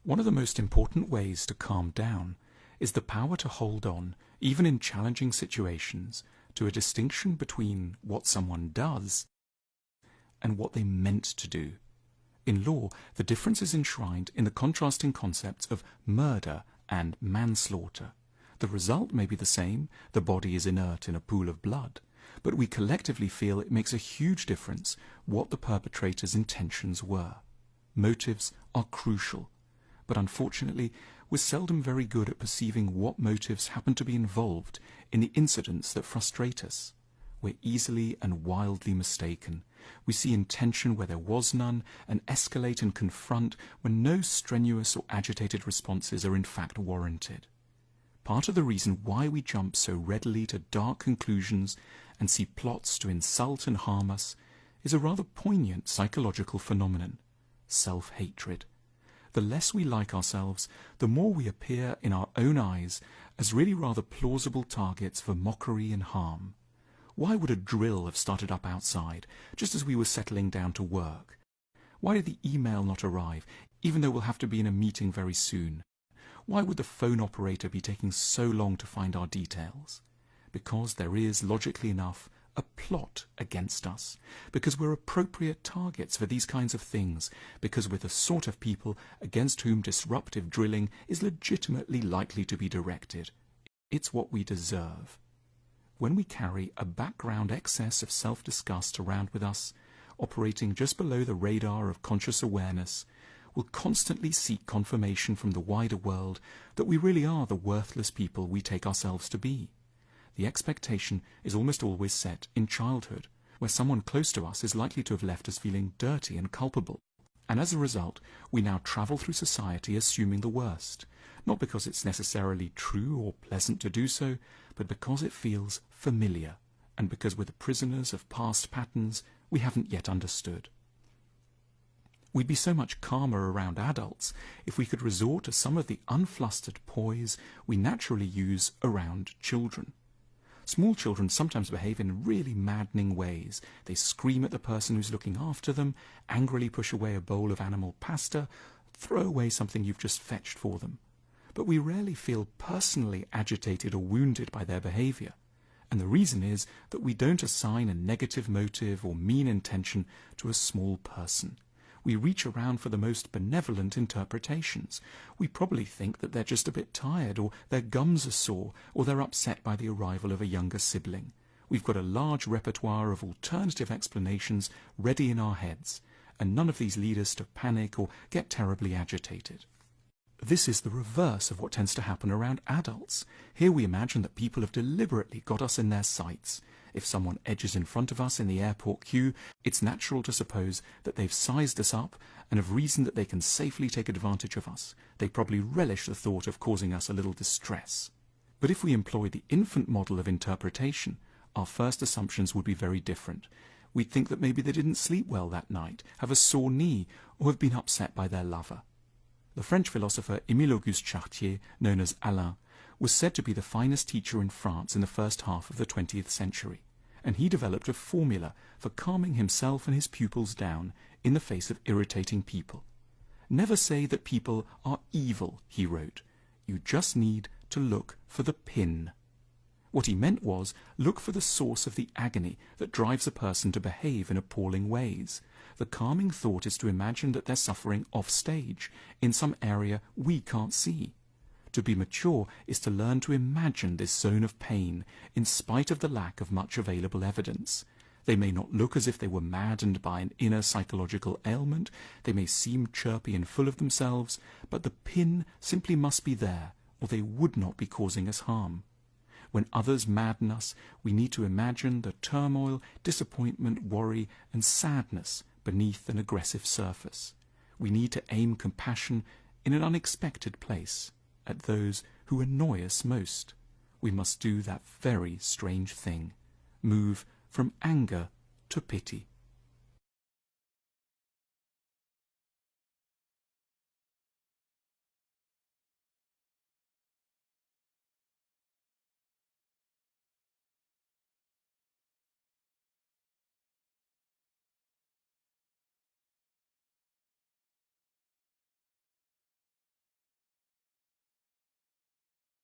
One of the most important ways to calm down is the power to hold on, even in challenging situations, to a distinction between what someone does and what they meant to do. In law, the difference is enshrined in the contrasting concepts of murder and manslaughter. The result may be the same, the body is inert in a pool of blood, but we collectively feel it makes a huge difference what the perpetrator's intentions were. Motives are crucial, but unfortunately we're seldom very good at perceiving what motives happen to be involved in the incidents that frustrate us. We're easily and wildly mistaken. We see intention where there was none, and escalate and confront when no strenuous or agitated responses are in fact warranted. Part of the reason why we jump so readily to dark conclusions and see plots to insult and harm us is a rather poignant psychological phenomenon: self-hatred. The less we like ourselves, the more we appear in our own eyes as really rather plausible targets for mockery and harm. Why would a drill have started up outside, just as we were settling down to work? Why did the email not arrive, even though we'll have to be in a meeting very soon? Why would the phone operator be taking so long to find our details? Because there is, logically enough, a plot against us, because we're appropriate targets for these kinds of things, because we're the sort of people against whom disruptive drilling is legitimately likely to be directed. It's what we deserve. When we carry a background excess of self-disgust around with us, operating just below the radar of conscious awareness, we'll constantly seek confirmation from the wider world that we really are the worthless people we take ourselves to be. The expectation is almost always set in childhood, where someone close to us is likely to have left us feeling dirty and culpable. And as a result, we now travel through society assuming the worst, not because it's necessarily true or pleasant to do so, but because it feels familiar, and because we're the prisoners of past patterns we haven't yet understood. We'd be so much calmer around adults if we could resort to some of the unflustered poise we naturally use around children. Small children sometimes behave in really maddening ways. They scream at the person who's looking after them, angrily push away a bowl of animal pasta, throw away something you've just fetched for them. But we rarely feel personally agitated or wounded by their behavior. And the reason is that we don't assign a negative motive or mean intention to a small person. We reach around for the most benevolent interpretations. We probably think that they're just a bit tired, or their gums are sore, or they're upset by the arrival of a younger sibling. We've got a large repertoire of alternative explanations ready in our heads, and none of these lead us to panic or get terribly agitated. This is the reverse of what tends to happen around adults. Here we imagine that people have deliberately got us in their sights. If someone edges in front of us in the airport queue, it's natural to suppose that they've sized us up and have reasoned that they can safely take advantage of us. They probably relish the thought of causing us a little distress. But if we employ the infant model of interpretation, our first assumptions would be very different. We'd think that maybe they didn't sleep well that night, have a sore knee, or have been upset by their lover. The French philosopher Émile-Auguste Chartier, known as Alain, was said to be the finest teacher in France in the first half of the 20th century, and he developed a formula for calming himself and his pupils down in the face of irritating people. "Never say that people are evil," he wrote. "You just need to look for the pin." What he meant was, look for the source of the agony that drives a person to behave in appalling ways. The calming thought is to imagine that they're suffering off stage, in some area we can't see. To be mature is to learn to imagine this zone of pain, in spite of the lack of much available evidence. They may not look as if they were maddened by an inner psychological ailment, they may seem chirpy and full of themselves, but the pin simply must be there, or they would not be causing us harm. When others madden us, we need to imagine the turmoil, disappointment, worry, and sadness beneath an aggressive surface. We need to aim compassion in an unexpected place, at those who annoy us most. We must do that very strange thing, move from anger to pity.